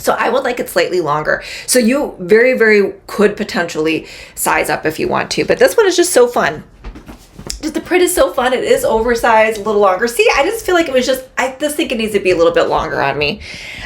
So I would like it slightly longer. So you very, very could potentially size up if you want to. But this one is just so fun. Just the print is so fun. It is oversized, a little longer. See, I just feel like it was just, I just think it needs to be a little bit longer on me.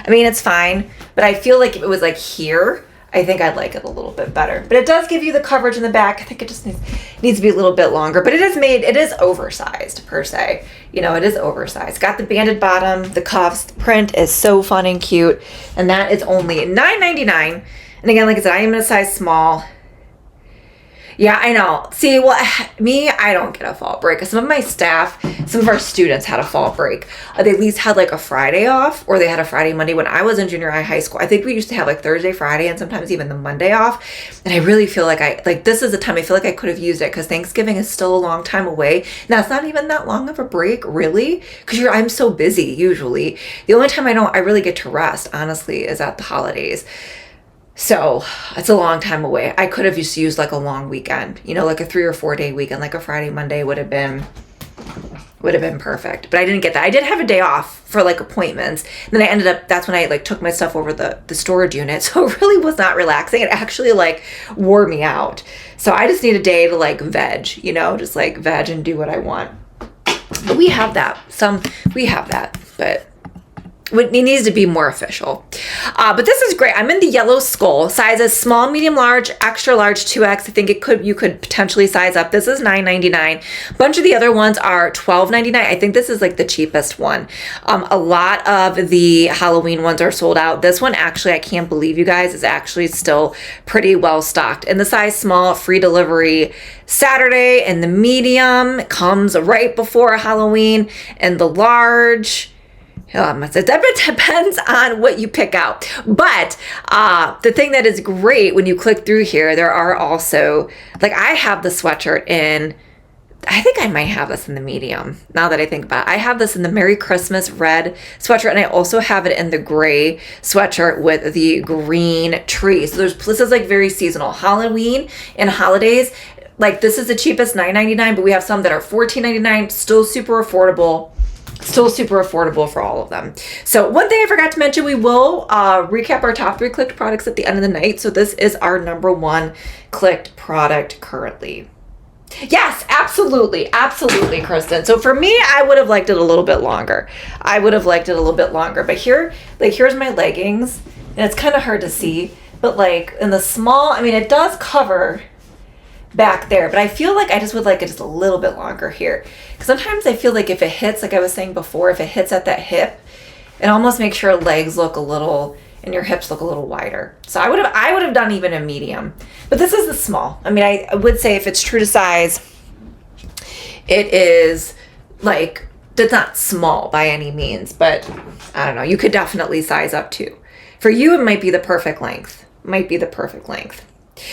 I mean, it's fine. But I feel like if it was like here, I think I'd like it a little bit better. But it does give you the coverage in the back. I think it just needs to be a little bit longer. But it is oversized per se. You know, it is oversized. Got the banded bottom, the cuffs. The print is so fun and cute. And that is only $9.99. And again, like I said, I am in a size small. Yeah, I know. See, well, me, I don't get a fall break. Some of my staff, some of our students had a fall break. They at least had like a Friday off, or they had a Friday, Monday. When I was in junior high school, I think we used to have like Thursday, Friday, and sometimes even the Monday off. And I really feel like this is the time I feel like I could have used it, because Thanksgiving is still a long time away. Now, it's not even that long of a break, really, because I'm so busy usually. The only time I really get to rest, honestly, is at the holidays. So it's a long time away. I could have just used like a long weekend, you know, like a 3 or 4 day weekend, like a Friday, Monday would have been perfect. But I didn't get that. I did have a day off for like appointments. And then that's when I like took my stuff over the storage unit. So it really was not relaxing. It actually like wore me out. So I just need a day to like veg, you know, just like veg and do what I want. But we have that. But it needs to be more official. But this is great. I'm in the yellow skull. Sizes small, medium, large, extra large, 2X. I think you could potentially size up. This is $9.99. A bunch of the other ones are $12.99. I think this is like the cheapest one. A lot of the Halloween ones are sold out. This one, actually, I can't believe you guys, is actually still pretty well stocked. In the size small, free delivery Saturday. And the medium comes right before Halloween. And the large, it depends on what you pick out. But the thing that is great when you click through here, there are also, like, I have the sweatshirt in, I think I might have this in the medium, now that I think about it. I have this in the Merry Christmas red sweatshirt, and I also have it in the gray sweatshirt with the green tree. So this is like very seasonal. Halloween and holidays, like this is the cheapest, $9.99, but we have some that are $14.99, still super affordable. Still super affordable for all of them. So one thing I forgot to mention, we will recap our top 3 clicked products at the end of the night. So this is our number 1 clicked product currently. Yes, absolutely. Absolutely, Kristen. So for me, I would have liked it a little bit longer. But here's my leggings, and it's kind of hard to see, but like in the small, I mean, it does cover back there, but I feel like I just would like it just a little bit longer here. Because sometimes I feel like if it hits, like I was saying before, if it hits at that hip, it almost makes your legs look a little, and your hips look a little wider. So I would have done even a medium, but this is the small. I mean, I would say if it's true to size, it is like, it's not small by any means, but I don't know, you could definitely size up too. For you, it might be the perfect length.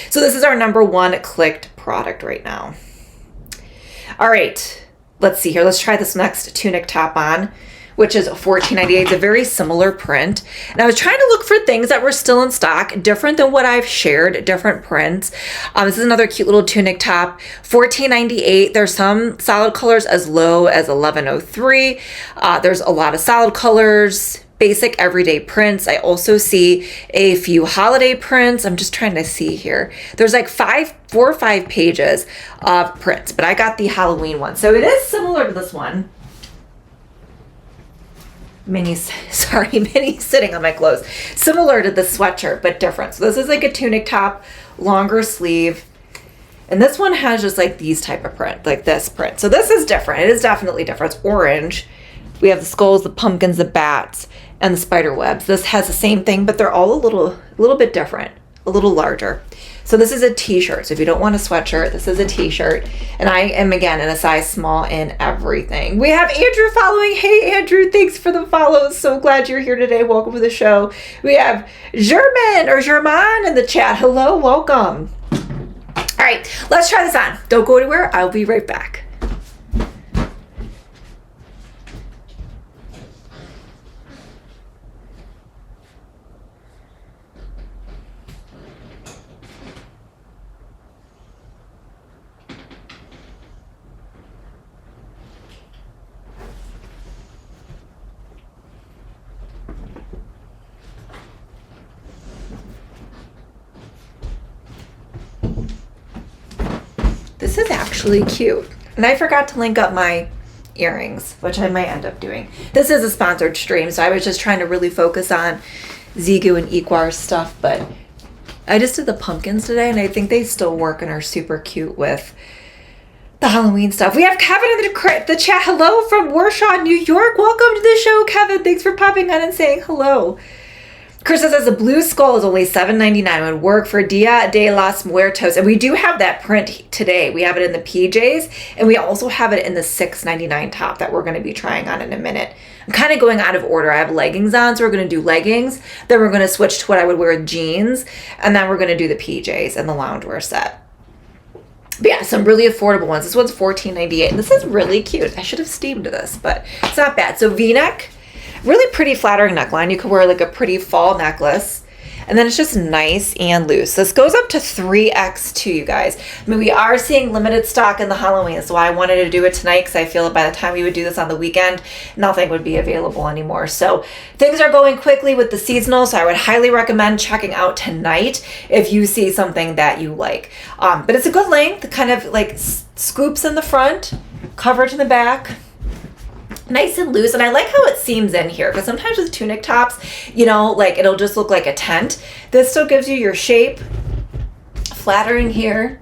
So this is our number 1 clicked product right now. All right, let's see here. Let's try this next tunic top on, which is $14.98. It's a very similar print. And I was trying to look for things that were still in stock, different than what I've shared, different prints. This is another cute little tunic top, $14.98. There's some solid colors as low as $11.03. There's a lot of solid colors, basic everyday prints. I also see a few holiday prints. I'm just trying to see here. There's like 4 or 5 pages of prints, but I got the Halloween one. So it is similar to this one. Mini sitting on my clothes. Similar to the sweatshirt, but different. So this is like a tunic top, longer sleeve. And this one has just like these type of print, like this print. So this is different. It is definitely different. It's orange. We have the skulls, the pumpkins, the bats, and the spider webs. This has the same thing, but they're all a little bit different, a little larger. So this is a t-shirt. So if you don't want a sweatshirt, this is a t-shirt. And I am, again, in a size small in everything. We have Andrew following. Hey, Andrew, thanks for the follows. So glad you're here today. Welcome to the show. We have German in the chat. Hello, welcome. All right, let's try this on. Don't go anywhere. I'll be right back. This is actually cute. And I forgot to link up my earrings, which I might end up doing. This is a sponsored stream, so I was just trying to really focus on Zigu and Equar stuff, but I just did the pumpkins today, and I think they still work and are super cute with the Halloween stuff. We have Kevin in the chat. Hello from Warshaw, New York. Welcome to the show, Kevin. Thanks for popping on and saying hello. Krista says the blue skull is only $7.99. Would work for Dia de los Muertos. And we do have that print today. We have it in the PJs, and we also have it in the $6.99 top that we're going to be trying on in a minute. I'm kind of going out of order. I have leggings on, so we're going to do leggings. Then we're going to switch to what I would wear with jeans. And then we're going to do the PJs and the loungewear set. But yeah, some really affordable ones. This one's $14.98, and this is really cute. I should have steamed this, but it's not bad. So V-neck, really pretty flattering neckline. You could wear like a pretty fall necklace, and then it's just nice and loose. This goes up to 3X2, you guys. I mean, we are seeing limited stock in the Halloween, so I wanted to do it tonight because I feel that by the time we would do this on the weekend, nothing would be available anymore. So things are going quickly with the seasonal, so I would highly recommend checking out tonight if you see something that you like. But it's a good length, kind of like scoops in the front, coverage in the back. Nice and loose, and I like how it seams in here, because sometimes with tunic tops, you know, like it'll just look like a tent. This still gives you your shape, flattering here,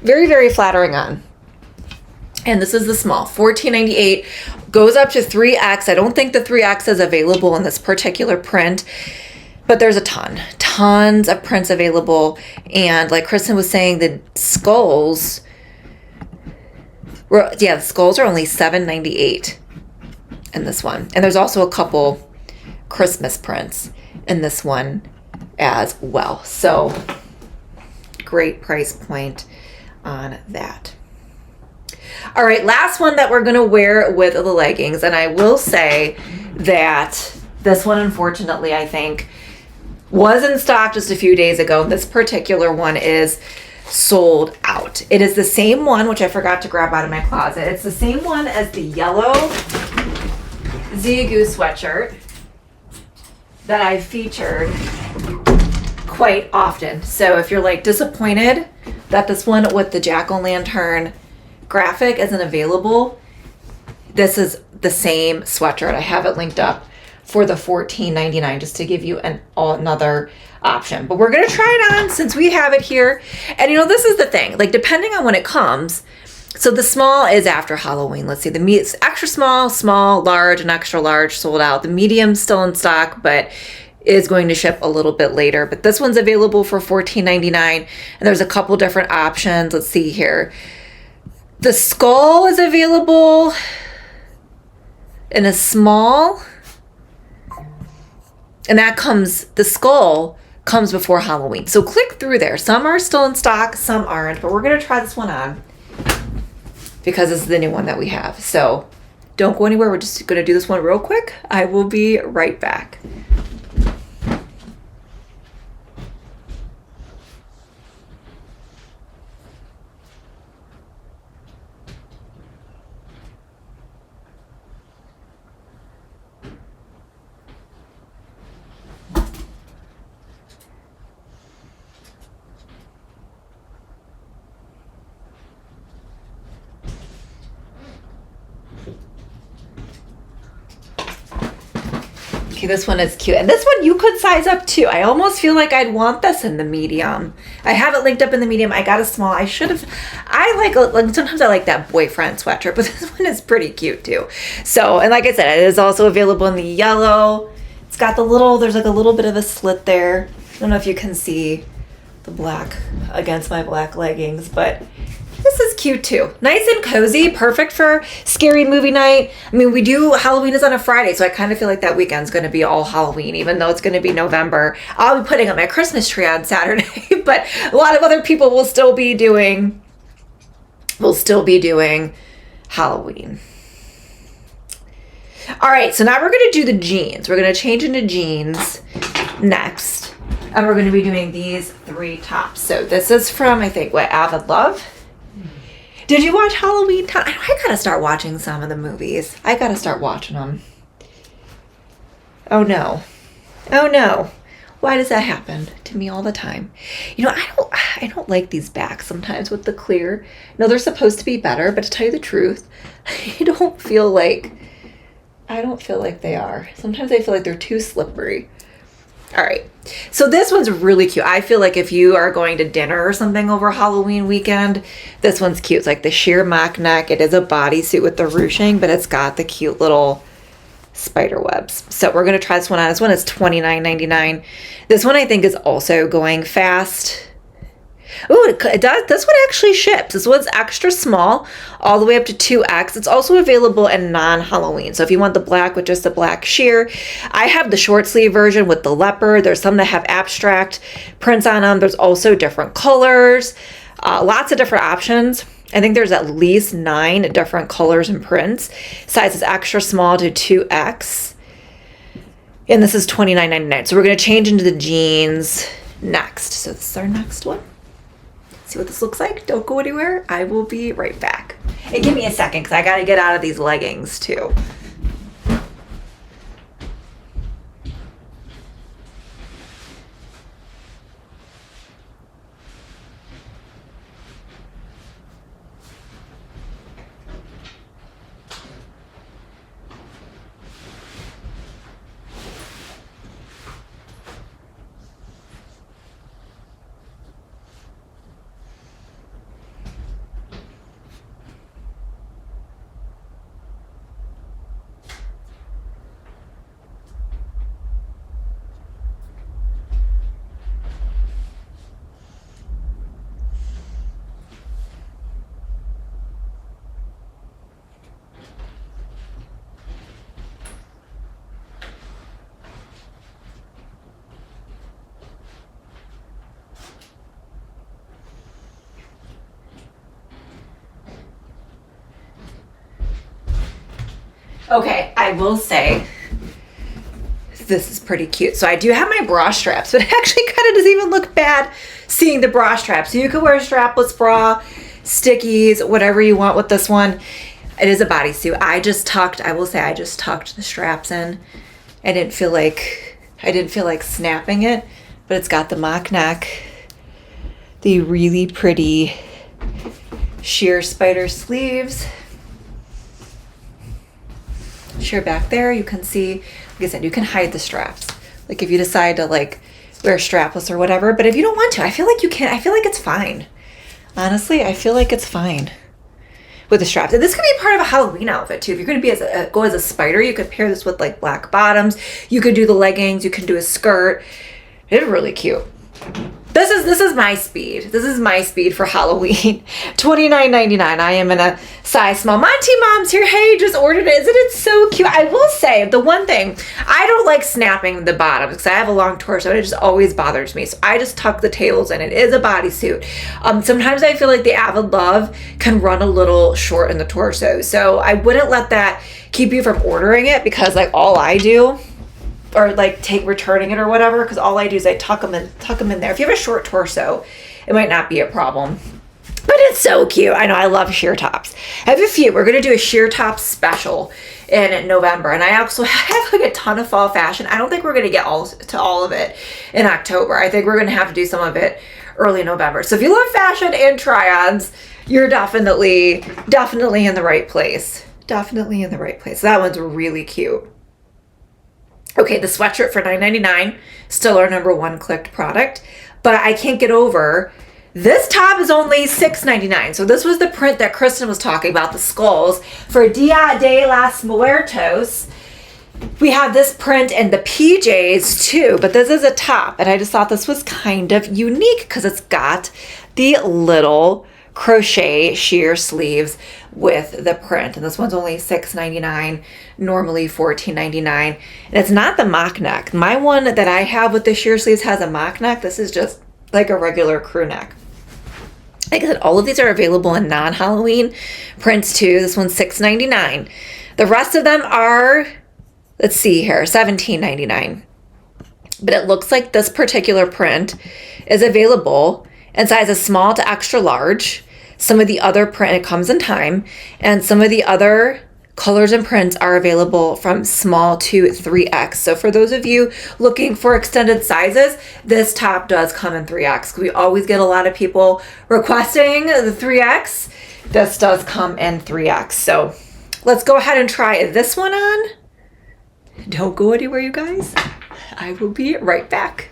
very, very flattering on. And this is the small, $14.98, goes up to 3X. I don't think the 3X is available in this particular print, but there's tons of prints available. And like Kristen was saying, the skulls, the skulls are only $7.98 in this one. And there's also a couple Christmas prints in this one as well. So great price point on that. All right, last one that we're going to wear with the leggings. And I will say that this one, unfortunately, I think was in stock just a few days ago. This particular one is sold out. It is the same one, which I forgot to grab out of my closet. It's the same one as the yellow Zigu sweatshirt that I've featured quite often. So if you're like disappointed that this one with the jack-o'-lantern graphic isn't available, this is the same sweatshirt. I have it linked up for the $14.99 just to give you another option. But we're going to try it on since we have it here. And you know, this is the thing, like depending on when it comes. So the small is after Halloween. Let's see, it's extra small, large, and extra large sold out. The medium's still in stock, but is going to ship a little bit later. But this one's available for $14.99, and there's a couple different options. Let's see here. The skull is available in a small, and the skull comes before Halloween. So click through there. Some are still in stock, some aren't, but we're going to try this one on because this is the new one that we have. So don't go anywhere. We're just going to do this one real quick. I will be right back. Okay, this one is cute. And this one you could size up too. I almost feel like I'd want this in the medium. I have it linked up in the medium. I got a small. Sometimes I like that boyfriend sweatshirt, but this one is pretty cute too. So, and like I said, it is also available in the yellow. It's got there's like a little bit of a slit there. I don't know if you can see the black against my black leggings, but this is cute too. Nice and cozy, perfect for scary movie night. I mean, Halloween is on a Friday, so I kind of feel like that weekend's going to be all Halloween, even though it's going to be November. I'll be putting up my Christmas tree on Saturday, but a lot of other people will still be doing Halloween. All right, so now we're going to do the jeans. We're going to change into jeans next, and we're going to be doing these 3 tops. So this is from, I think, Avid Love. Did you watch Halloween Town? I gotta start watching some of the movies. I gotta start watching them. Oh no. Why does that happen to me all the time? You know, I don't like these backs sometimes with the clear. No, they're supposed to be better, but to tell you the truth, I don't feel like they are. Sometimes I feel like they're too slippery. All right. So this one's really cute. I feel like if you are going to dinner or something over Halloween weekend, this one's cute. It's like the sheer mock neck. It is a bodysuit with the ruching, but it's got the cute little spider webs. So we're going to try this one on. This one is $29.99. This one I think is also going fast. Oh, it does. This one actually ships. This one's extra small, all the way up to 2X. It's also available in non-Halloween. So if you want the black with just the black sheer, I have the short sleeve version with the leopard. There's some that have abstract prints on them. There's also different colors, lots of different options. I think there's at least 9 different colors and prints. Size is extra small to 2X. And this is $29.99. So we're going to change into the jeans next. So this is our next one. See what this looks like? Don't go anywhere. I will be right back. And give me a second because I got to get out of these leggings too. Okay, I will say this is pretty cute. So I do have my bra straps, but it actually kind of doesn't even look bad seeing the bra straps. So you could wear a strapless bra, stickies, whatever you want with this one. It is a bodysuit. I just tucked the straps in. I didn't feel like snapping it, but it's got the mock neck, the really pretty sheer spider sleeves. Sheer back there, you can see, like I said, you can hide the straps. Like if you decide to like wear strapless or whatever, but if you don't want to, I feel like you can. I feel like it's fine. Honestly, I feel like it's fine with the straps. And this could be part of a Halloween outfit too. If you're going to be go as a spider, you could pair this with like black bottoms. You could do the leggings. You can do a skirt. It's really cute. This is my speed. This is my speed for Halloween. $29.99. I am in a size small. Monty Mom's here. Hey, just ordered it. Isn't it so cute? I will say the one thing, I don't like snapping the bottoms because I have a long torso and it just always bothers me. So I just tuck the tails in. It is a bodysuit. Sometimes I feel like the Avid Love can run a little short in the torso. So I wouldn't let that keep you from ordering it because like all I do, or like returning it or whatever, because all I do is I tuck them in there. If you have a short torso, it might not be a problem. But it's so cute. I know, I love sheer tops. I have a few. We're going to do a sheer top special in November. And I also have like a ton of fall fashion. I don't think we're going to get all of it in October. I think we're going to have to do some of it early November. So if you love fashion and try-ons, you're definitely in the right place. Definitely in the right place. That one's really cute. Okay, the sweatshirt for $9.99, still our number one clicked product, but I can't get over, this top is only $6.99. So this was the print that Kristen was talking about, the skulls. For Dia de los Muertos, we have this print in the PJs too, but this is a top, and I just thought this was kind of unique because it's got the little crochet sheer sleeves with the print, and this one's only $6.99, normally $14.99, and it's not the mock neck. My one that I have with the sheer sleeves has a mock neck. This is just like a regular crew neck. Like I said, all of these are available in non-Halloween prints too. This one's $6.99. The rest of them are, let's see here, $17.99. But it looks like this particular print is available in sizes small to extra large. Some of the other print, it comes in time, and some of the other colors and prints are available from small to 3X. So for those of you looking for extended sizes, this top does come in 3X. We always get a lot of people requesting the 3X. This does come in 3X. So let's go ahead and try this one on. Don't go anywhere, you guys. I will be right back.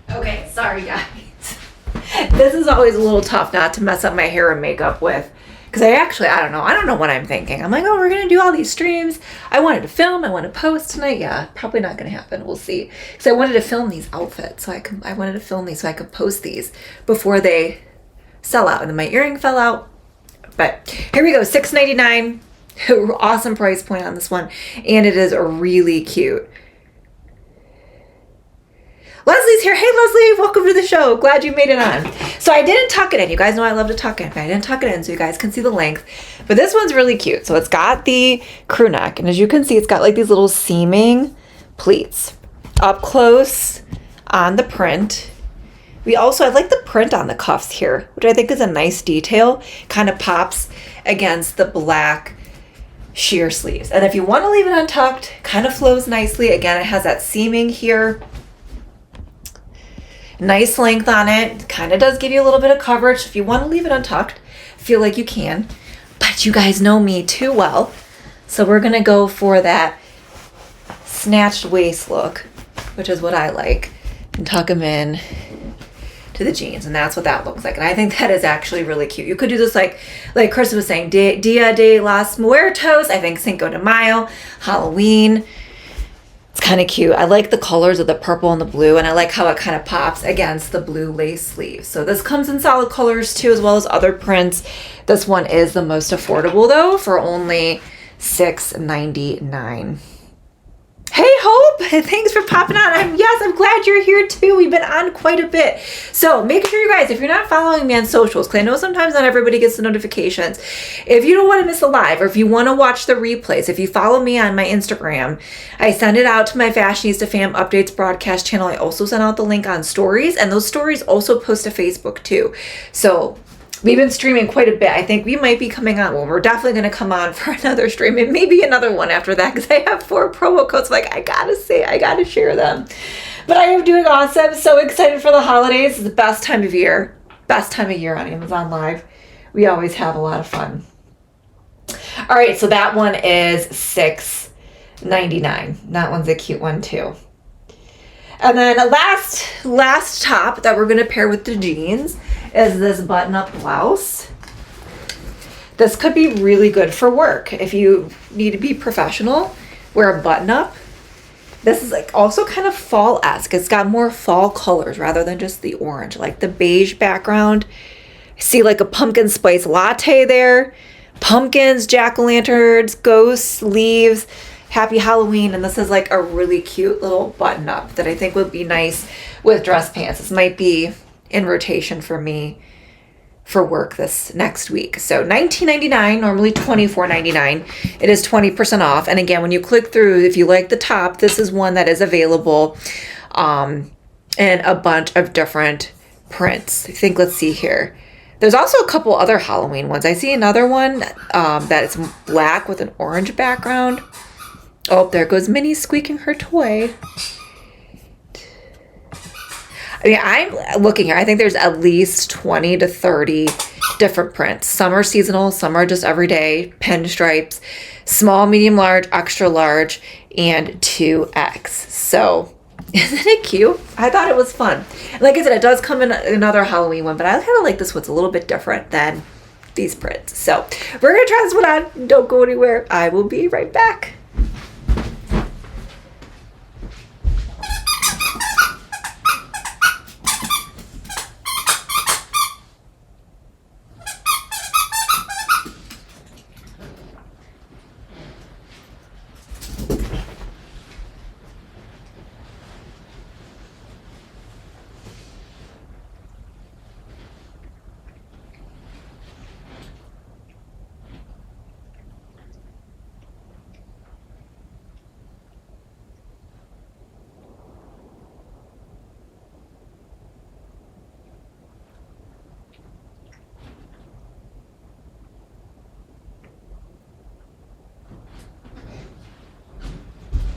Okay, sorry guys. This is always a little tough not to mess up my hair and makeup with. Because I don't know what I'm thinking. I'm like, oh, we're going to do all these streams. I wanted to film, I want to post tonight. Yeah, probably not going to happen. We'll see. Because I wanted to film these outfits. So I wanted to film these so I could post these before they sell out. And then my earring fell out. But here we go, $6.99. Awesome price point on this one. And it is really cute. Leslie's here. Hey, Leslie, welcome to the show. Glad you made it on. So I didn't tuck it in. You guys know I love to tuck in, but I didn't tuck it in so you guys can see the length. But this one's really cute. So it's got the crew neck. And as you can see, it's got like these little seaming pleats up close on the print. I like the print on the cuffs here, which I think is a nice detail. Kind of pops against the black sheer sleeves. And if you want to leave it untucked, kind of flows nicely. Again, it has that seaming here. Nice length on it. Kind of does give you a little bit of coverage. If you want to leave it untucked, feel like you can. But you guys know me too well. So we're going to go for that snatched waist look, which is what I like. And tuck them in to the jeans. And that's what that looks like. And I think that is actually really cute. You could do this like Chris was saying, Dia de los Muertos. I think Cinco de Mayo, Halloween. It's kind of cute. I like the colors of the purple and the blue, and I like how it kind of pops against the blue lace sleeves. So this comes in solid colors too, as well as other prints. This one is the most affordable though, for only $6.99. Hey Hope, thanks for popping on. I'm glad you're here too. We've been on quite a bit. So make sure you guys, if you're not following me on socials, because I know sometimes not everybody gets the notifications. If you don't want to miss a live, or if you want to watch the replays, if you follow me on my Instagram, I send it out to my Fashionista Fam Updates broadcast channel. I also send out the link on stories, and those stories also post to Facebook too. So we've been streaming quite a bit. I think we might be coming on. Well, we're definitely going to come on for another stream and maybe another one after that, because I have 4 promo codes. Like, I got to share them. But I am doing awesome. So excited for the holidays. It's the best time of year. Best time of year on Amazon Live. We always have a lot of fun. All right. So that one is $6.99. That one's a cute one too. And then a last top that we're going to pair with the jeans is this button-up blouse. This could be really good for work. If you need to be professional, wear a button-up. This is like also kind of fall-esque. It's got more fall colors rather than just the orange, like the beige background. I see like a pumpkin spice latte there. Pumpkins, jack-o'-lanterns, ghosts, leaves. Happy Halloween. And this is like a really cute little button-up that I think would be nice with dress pants. This might be in rotation for me for work this next week. So $19.99, normally $24.99. It is 20% off. And again, when you click through, if you like the top, this is one that is available in a bunch of different prints. I think, let's see here. There's also a couple other Halloween ones. I see another one that is black with an orange background. Oh, there goes Minnie squeaking her toy. I mean, I'm looking here. I think there's at least 20 to 30 different prints. Some are seasonal, some are just everyday, pinstripes, small, medium, large, extra large, and 2X. So, isn't it cute? I thought it was fun. Like I said, it does come in another Halloween one, but I kind of like this one. It's a little bit different than these prints. So, we're going to try this one on. Don't go anywhere. I will be right back.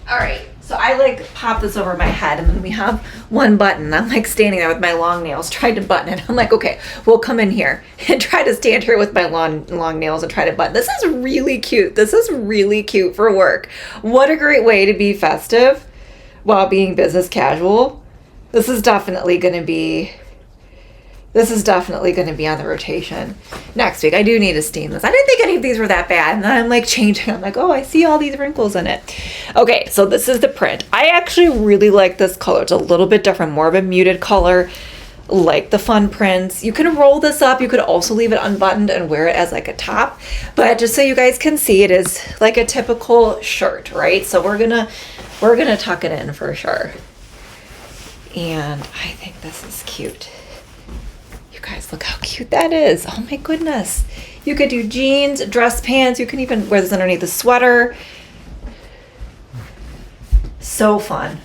All right, so I like pop this over my head, and then we have one button. I'm like standing there with my long nails, trying to button it. I'm like, okay, we'll come in here and try to stand here with my long nails and try to button. This is really cute. This is really cute for work. What a great way to be festive while being business casual. This is definitely going to be on the rotation next week. I do need to steam this. I didn't think any of these were that bad. And then I'm like changing. I'm like, oh, I see all these wrinkles in it. Okay, so this is the print. I actually really like this color. It's a little bit different, more of a muted color, like the fun prints. You can roll this up. You could also leave it unbuttoned and wear it as like a top. But just so you guys can see, it is like a typical shirt, right? So we're gonna tuck it in for sure. And I think this is cute. You guys, look how cute that is. Oh my goodness. You could do jeans, dress pants. You can even wear this underneath a sweater. So fun.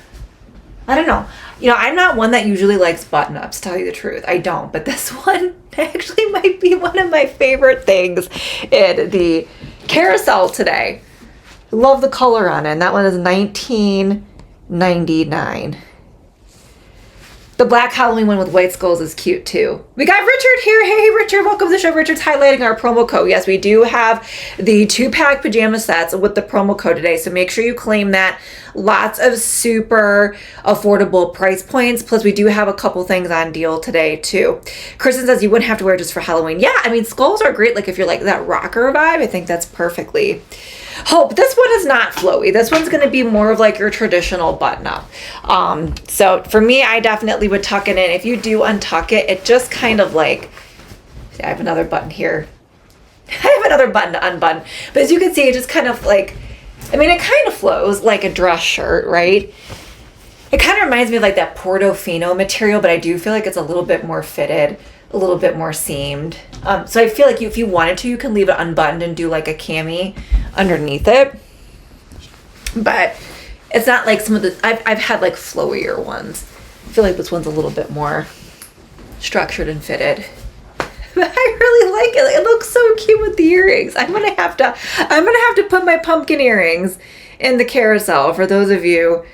I don't know. You know, I'm not one that usually likes button-ups, to tell you the truth. I don't. But this one actually might be one of my favorite things in the carousel today. Love the color on it. And that one is $19.99. The black Halloween one with white skulls is cute too. We got Richard here. Hey, Richard, welcome to the show. Richard's highlighting our promo code. Yes, we do have the 2-pack pajama sets with the promo code today. So make sure you claim that. Lots of super affordable price points. Plus, we do have a couple things on deal today too. Kristen says you wouldn't have to wear just for Halloween. Yeah, I mean, skulls are great. Like if you're like that rocker vibe, I think that's perfectly. Hope this one is not flowy. This one's going to be more of like your traditional button up. So for me, I definitely would tuck it in. If you do untuck it, it just kind of like, see, I have another button here. I have another button to unbutton. But as you can see, it just kind of like, I mean, it kind of flows like a dress shirt, right? It kind of reminds me of like that Portofino material, but I do feel like it's a little bit more fitted, a little bit more seamed. So I feel like if you wanted to, you can leave it unbuttoned and do like a cami underneath it. But it's not like some of the, I've had like flowier ones. I feel like this one's a little bit more structured and fitted. But I really like it. It looks so cute with the earrings. I'm gonna have to put my pumpkin earrings in the carousel for those of you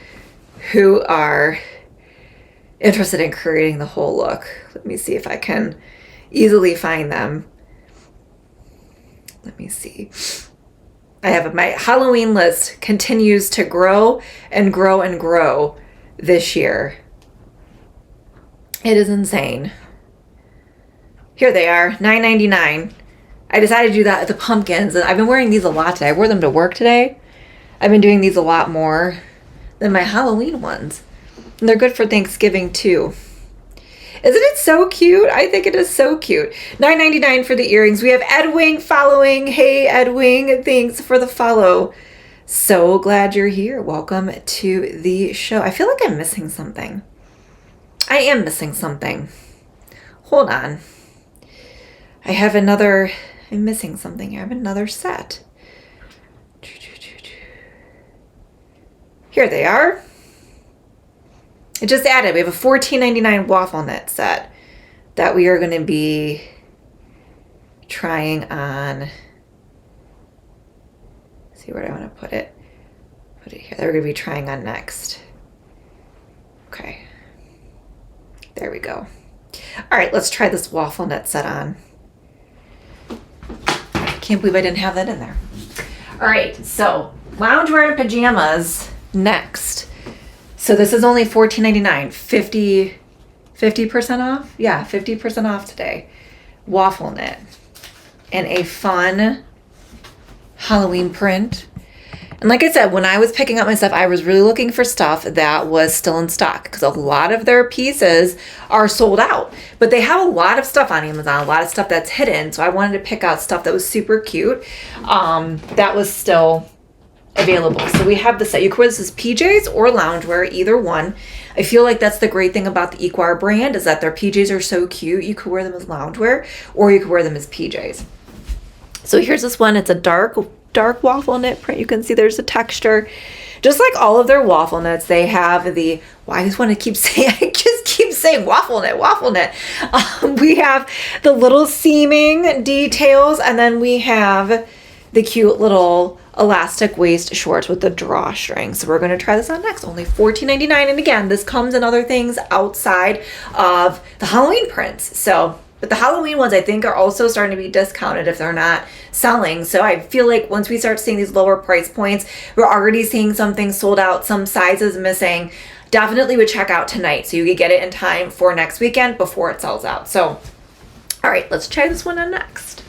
who are interested in creating the whole look. Let me see if I can easily find them. Let me see. I have my Halloween list continues to grow and grow and grow this year. It is insane. Here they are, $9.99. I decided to do that at the pumpkins, and I've been wearing these a lot today. I wore them to work today. I've been doing these a lot more than my Halloween ones. And they're good for Thanksgiving too. Isn't it so cute? I think it is so cute. $9.99 for the earrings. We have Edwing following. Hey, Edwing, thanks for the follow. So glad you're here. Welcome to the show. I feel like I'm missing something. I am missing something. Hold on. I'm missing something. I have another set. Here they are. It just added. We have a $14.99 waffle knit set that we are going to be trying on. Let's see where do I want to put it. Put it here. That we're going to be trying on next. Okay. There we go. All right, let's try this waffle knit set on. Can't believe I didn't have that in there. All right, so loungewear and pajamas next. So this is only $14.99, 50% off? Yeah, 50% off today. Waffle knit. And a fun Halloween print. And like I said, when I was picking up my stuff, I was really looking for stuff that was still in stock because a lot of their pieces are sold out. But they have a lot of stuff on Amazon, a lot of stuff that's hidden. So I wanted to pick out stuff that was super cute that was still available. So we have the set. You can wear this as PJs or loungewear, either one. I feel like that's the great thing about the Equar brand is that their PJs are so cute. You could wear them as loungewear or you could wear them as PJs. So here's this one. It's a dark waffle knit print. You can see there's a texture. Just like all of their waffle knits, they have the, well, I just want to keep saying, I just keep saying waffle knit. We have the little seaming details, and then we have the cute little elastic waist shorts with the drawstring. So we're going to try this on next. Only $14.99. And again, this comes in other things outside of the Halloween prints. So, but the Halloween ones I think are also starting to be discounted if they're not selling. So I feel like once we start seeing these lower price points, we're already seeing some things sold out, some sizes missing. Definitely would check out tonight so you could get it in time for next weekend before it sells out. So, all right, let's try this one on next.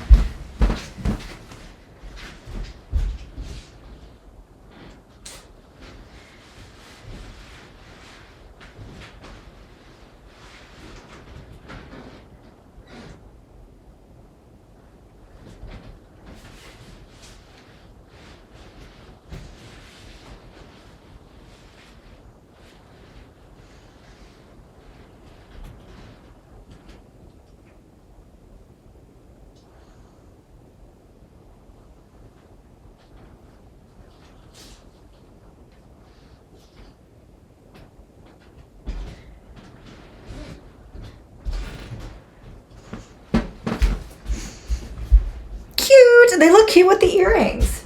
Cute. They look cute with the earrings.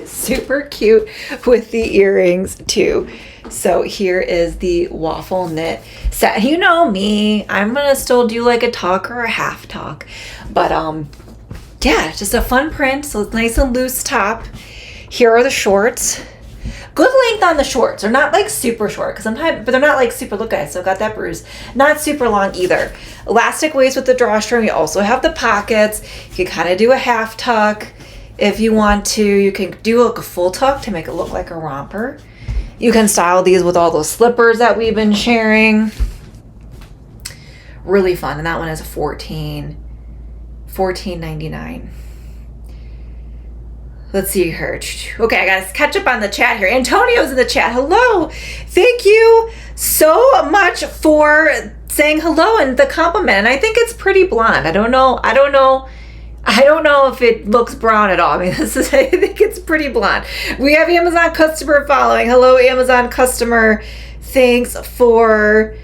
Super cute with the earrings too. So here is the waffle knit set. You know me, I'm gonna still do like a tuck or a half tuck, but yeah, just a fun print. So it's nice and loose top. Here are the shorts. Good length on the shorts. They're not like super short, because sometimes, but they're not like super, look guys, so got that bruise. Not super long either. Elastic waist with the drawstring. We also have the pockets. You can kind of do a half tuck if you want to. You can do like a full tuck to make it look like a romper. You can style these with all those slippers that we've been sharing. Really fun. And that one is $14.99. Let's see her. Okay, I gotta catch up on the chat here. Antonio's in the chat. Hello. Thank you so much for saying hello and the compliment. And I think it's pretty blonde. I don't know if it looks brown at all. I mean, I think it's pretty blonde. We have Amazon customer following. Hello, Amazon customer. Thanks for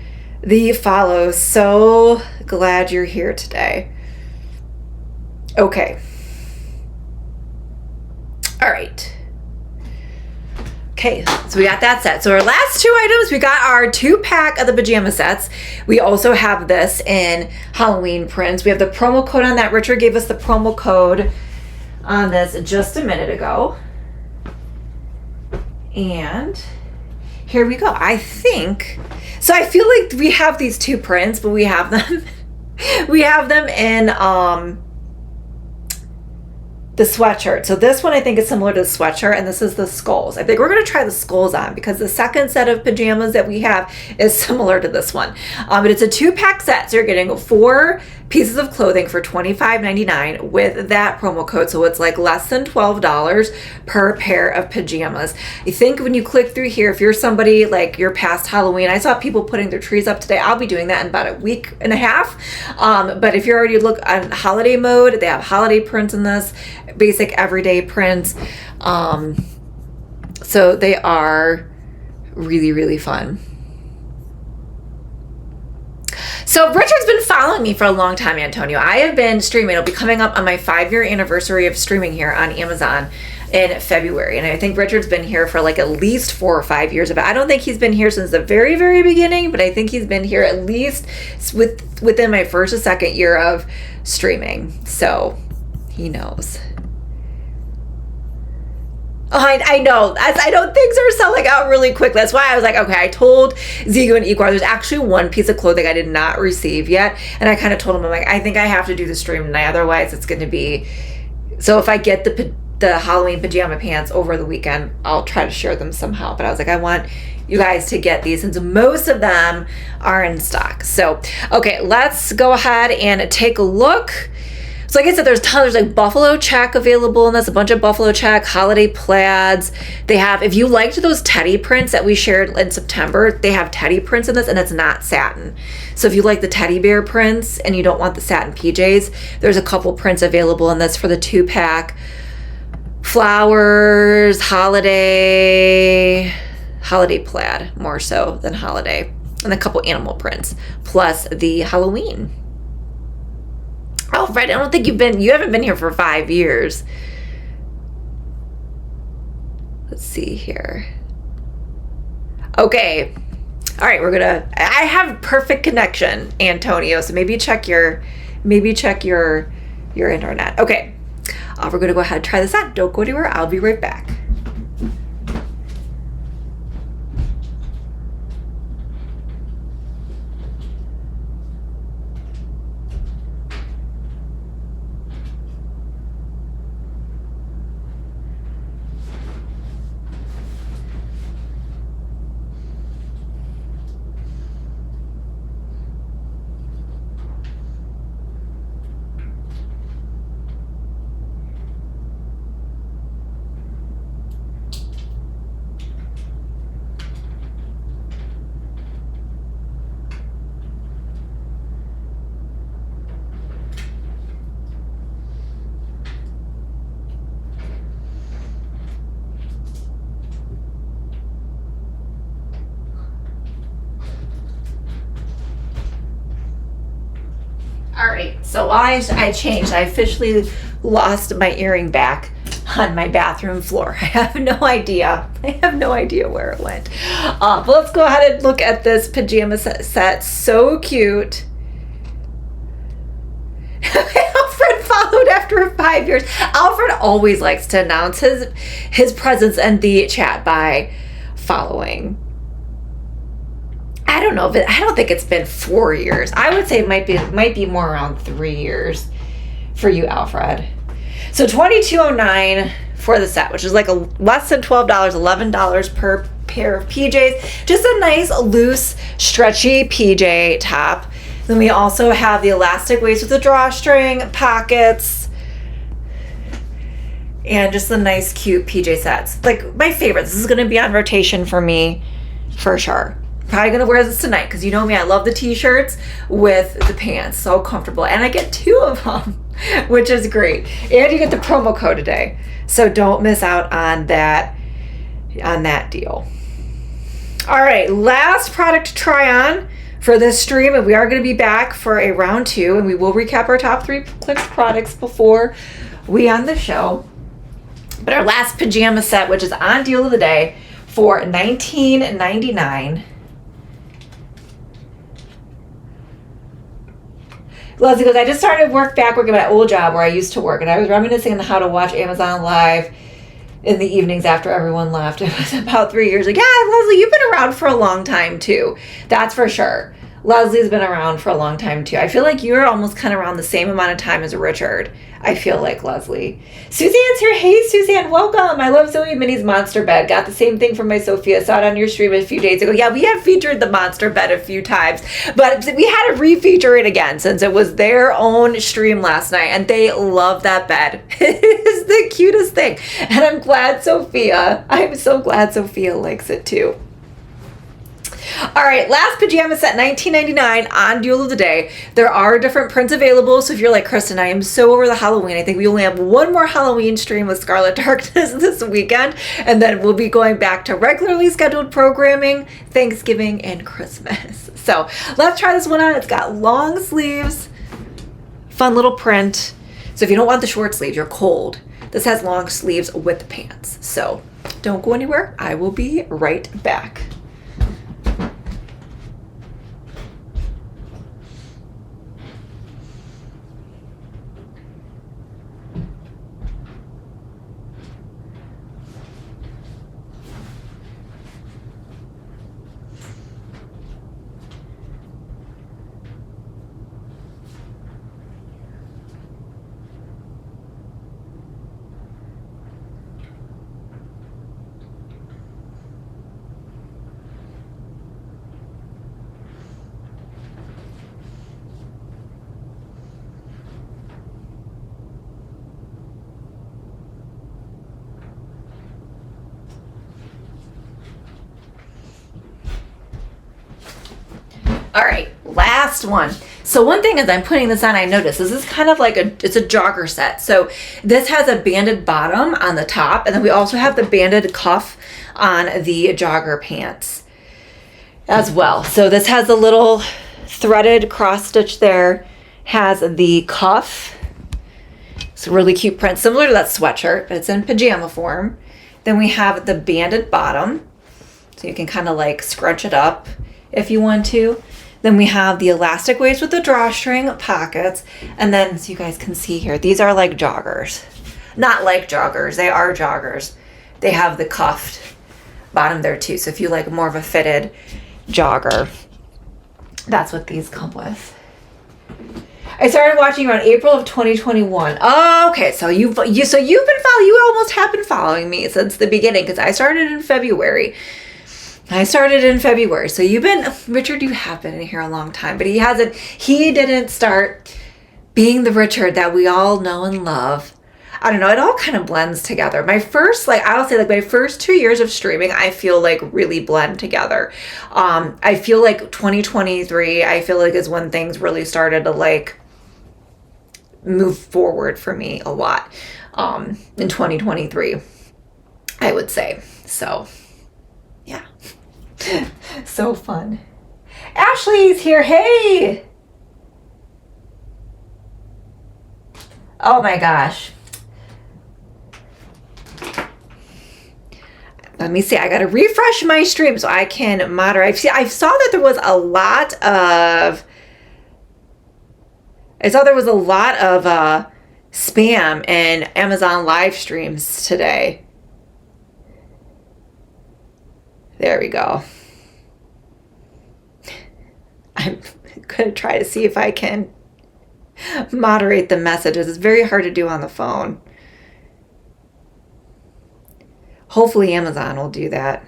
the follow. So glad you're here today. Okay. All right. Okay, so we got that set. So our last two items, we got our 2-pack of the pajama sets. We also have this in Halloween prints. We have the promo code on that. Richard gave us the promo code on this just a minute ago. And here we go. I think, so I feel like we have these two prints, but we have them, we have them in, the sweatshirt. So this one I think is similar to the sweatshirt, and this is the skulls. I think we're going to try the skulls on because the second set of pajamas that we have is similar to this one. But it's a 2-pack set, so you're getting 4 pieces of clothing for $25.99 with that promo code. So it's like less than $12 per pair of pajamas. I think when you click through here, if you're somebody like you're past Halloween, I saw people putting their trees up today. I'll be doing that in about a week and a half. But if you're already look on holiday mode, they have holiday prints in this, basic everyday prints. So they are really, really fun. So Richard's been following me for a long time, Antonio. I have been streaming. It'll be coming up on my 5-year anniversary of streaming here on Amazon in February. And I think Richard's been here for like at least 4 or 5 years of it. I don't think he's been here since the very, very beginning, but I think he's been here at least within my first or second year of streaming. So he knows. Oh, I know. I know things are selling out really quick. That's why I was like, okay, I told Zigo and Equar, there's actually one piece of clothing I did not receive yet. And I kind of told him, I'm like, I think I have to do the stream tonight. Otherwise, it's going to be... So if I get the Halloween pajama pants over the weekend, I'll try to share them somehow. But I was like, I want you guys to get these since most of them are in stock. So, okay, let's go ahead and take a look. So like I said, there's like buffalo check available in this, a bunch of buffalo check, holiday plaids. They have, if you liked those teddy prints that we shared in September, they have teddy prints in this and it's not satin. So if you like the teddy bear prints and you don't want the satin PJs, there's a couple prints available in this for the 2-pack. Flowers, holiday plaid, more so than holiday. And a couple animal prints, plus the Halloween. Oh, Fred, I don't think you haven't been here for 5 years. let's see here. Okay. All right, I have perfect connection, Antonio, so maybe check your internet. Okay. We're gonna go ahead and try this on. Don't go anywhere. I'll be right back. All right, so I changed. I officially lost my earring back on my bathroom floor. I have no idea. Where it went. But let's go ahead and look at this pajama set. So cute. Alfred followed after 5 years. Alfred always likes to announce his presence in the chat by following. I don't know, but I don't think it's been 4 years. I would say it might be more around 3 years for you, Alfred. So $22.09 for the set, which is like less than $12, $11 per pair of PJs. Just a nice, loose, stretchy PJ top. Then we also have the elastic waist with the drawstring, pockets, and just the nice, cute PJ sets. Like my favorites. This is going to be on rotation for me, for sure. Probably gonna wear this tonight because you know me, I love the t-shirts with the pants. So comfortable, and I get 2 of them, which is great. And you get the promo code today, so don't miss out on that deal. All right, last product to try on for this stream, and we are going to be back for a round 2, and we will recap our top 3 clicked products before we end the show. But our last pajama set, which is on deal of the day for $19.99. Leslie goes, I just started working at my old job where I used to work, and I was reminiscing on how to watch Amazon Live in the evenings after everyone left. It was about 3 years ago. Yeah, Leslie, you've been around for a long time too. That's for sure. Leslie's been around for a long time too. I feel like you're almost kind of around the same amount of time as Richard. I feel like, Leslie. Suzanne's here. Hey, Suzanne, welcome. I love Zoe Minnie's monster bed. Got the same thing from my Sophia. Saw it on your stream a few days ago. Yeah, we have featured the monster bed a few times, but we had to refeature it again since it was their own stream last night, and they love that bed. It is the cutest thing, and I'm so glad Sophia likes it too. All right, last pajama set, $19.99 on deal of the day. There are different prints available, so if you're like, Kristen, I am so over the Halloween. I think we only have one more Halloween stream with Scarlet Darkness this weekend, and then we'll be going back to regularly scheduled programming, Thanksgiving, and Christmas. So let's try this one on. It's got long sleeves, fun little print. So if you don't want the short sleeves, you're cold, this has long sleeves with the pants. So don't go anywhere. I will be right back. All right, last one. So one thing as I'm putting this on, I noticed this is kind of like it's a jogger set. So this has a banded bottom on the top, and then we also have the banded cuff on the jogger pants as well. So this has a little threaded cross stitch there, has the cuff. It's a really cute print, similar to that sweatshirt, but it's in pajama form. Then we have the banded bottom. So you can kind of like scrunch it up if you want to. Then we have the elastic waist with the drawstring pockets. And then, so you guys can see here, these are like joggers. Not like joggers, they are joggers. They have the cuffed bottom there too. So if you like more of a fitted jogger, that's what these come with. I started watching around April of 2021. Oh, okay. So you've been following, you almost have been following me since the beginning, because I started in February. So you've been, Richard, you have been in here a long time, but he didn't start being the Richard that we all know and love. I don't know, it all kind of blends together. My first 2 years of streaming, I feel like really blend together. I feel like 2023, I feel like is when things really started to like move forward for me a lot. In 2023, I would say. So, yeah. So fun. Ashley's here. Hey! Oh my gosh. Let me see. I got to refresh my stream so I can moderate. I saw that there was a lot of spam in Amazon live streams today. There we go. I'm going to try to see if I can moderate the messages. It's very hard to do on the phone. Hopefully Amazon will do that.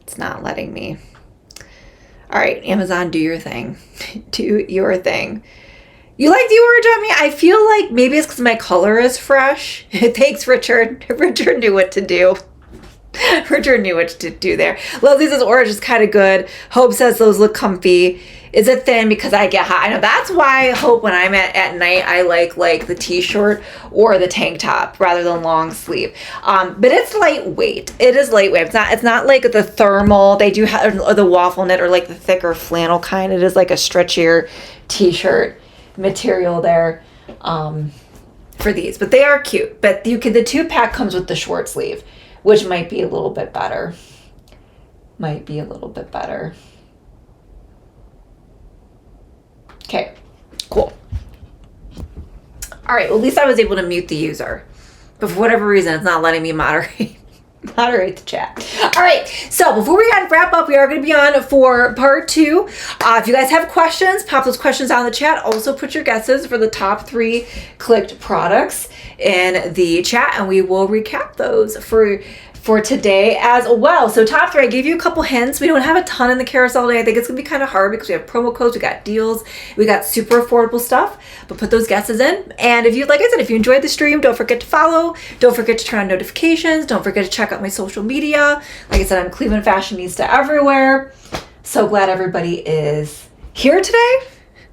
It's not letting me. All right, Amazon, do your thing. Do your thing. You like the orange on me? I feel like maybe it's because my color is fresh. Thanks, Richard. Richard knew what to do. Richard knew what to do there. Leslie says orange is kind of good. Hope says those look comfy. Is it thin because I get hot? I know that's why Hope, when I'm at night, I like the t-shirt or the tank top rather than long sleeve. But it's lightweight. It is lightweight. It's not like the thermal. They do have, or the waffle knit, or like the thicker flannel kind. It is like a stretchier t-shirt material there for these. But they are cute. But the 2-pack comes with the short sleeve, which might be a little bit better. Okay, cool. All right, well, at least I was able to mute the user. But for whatever reason, it's not letting me moderate the chat. All right, so before we wrap up, we are going to be on for part 2. If you guys have questions, pop those questions down in the chat. Also put your guesses for the top 3 clicked products in the chat, and we will recap those for today as well. So top 3, I gave you a couple hints. We don't have a ton in the carousel today. I think it's gonna be kind of hard because we have promo codes, we got deals, we got super affordable stuff, but put those guesses in. And if you, like I said, if you enjoyed the stream, don't forget to follow, don't forget to turn on notifications, don't forget to check out my social media. Like I said, I'm Cleveland Fashionista everywhere. So glad everybody is here today.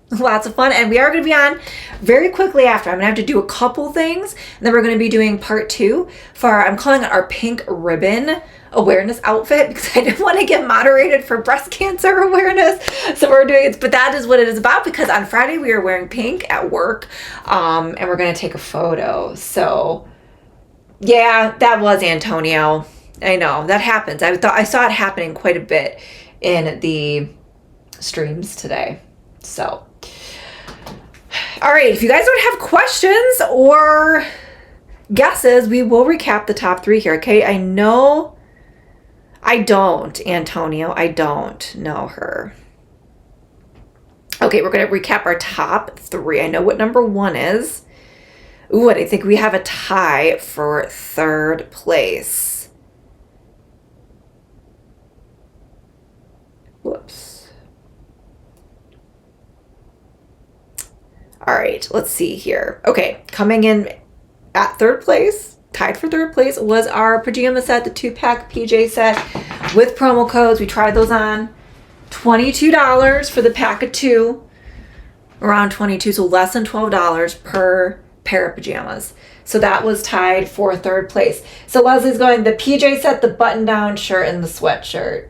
Lots of fun. And we are going to be on very quickly after. I'm going to have to do a couple things, and then we're going to be doing part 2 for I'm calling it our pink ribbon awareness outfit, because I didn't want to get moderated for breast cancer awareness. So we're doing it, but that is what it is about, because on Friday we are wearing pink at work, and we're going to take a photo. So yeah, that was Antonio. I know that happens. I saw it happening quite a bit in the streams today. So all right, if you guys don't have questions or guesses, we will recap the top 3 here, okay? I know I don't, Antonio. I don't know her. Okay, we're going to recap our top 3. I know what number 1 is. Ooh, and I think we have a tie for 3rd place. Whoops. All right, let's see here. Okay, coming in at 3rd place, tied for 3rd place, was our pajama set, the 2-pack PJ set with promo codes. We tried those on. $22 for the pack of 2, around 22, so less than $12 per pair of pajamas. So that was tied for 3rd place. So Leslie's going the PJ set, the button-down shirt, and the sweatshirt.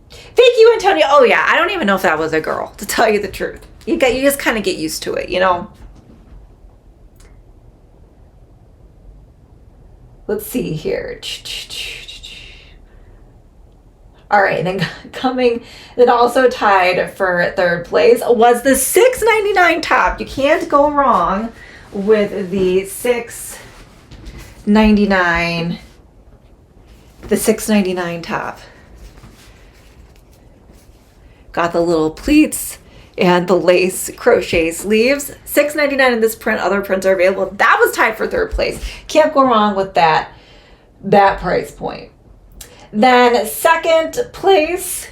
Thank you, Antonio. Oh yeah, I don't even know if that was a girl, to tell you the truth. You just kind of get used to it, you know? let's see here. All right, then coming, then also tied for third place was the $6.99 top. You can't go wrong with the $6.99. The $6.99 top. Got the little pleats and the lace crochet sleeves. $6.99 in this print. Other prints are available. That was tied for third place. Can't go wrong with that price point. Then second place,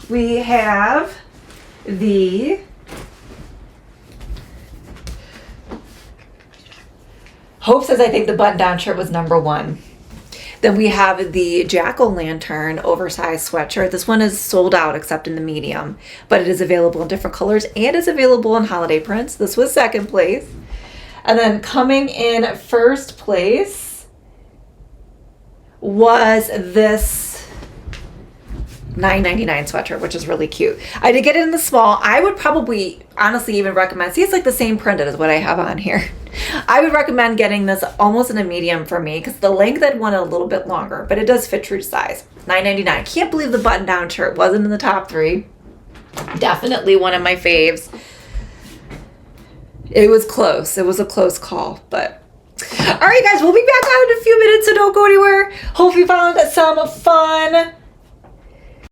we have the Hope says I think the button-down shirt was number 1. Then we have the Jack-o'-lantern oversized sweatshirt. This one is sold out except in the medium, but it is available in different colors and is available in holiday prints. This was second place. And then coming in first place was this $9.99 sweatshirt, which is really cute. I did get it in the small. I would probably honestly even recommend, see, it's like the same print as what I have on here. I would recommend getting this almost in a medium for me because the length I'd want it a little bit longer, but it does fit true to size. $9.99. Can't believe the button-down shirt wasn't in the top 3. Definitely one of my faves. It was close. It was a close call, but all right, guys, we'll be back out in a few minutes, so don't go anywhere. Hope you found some fun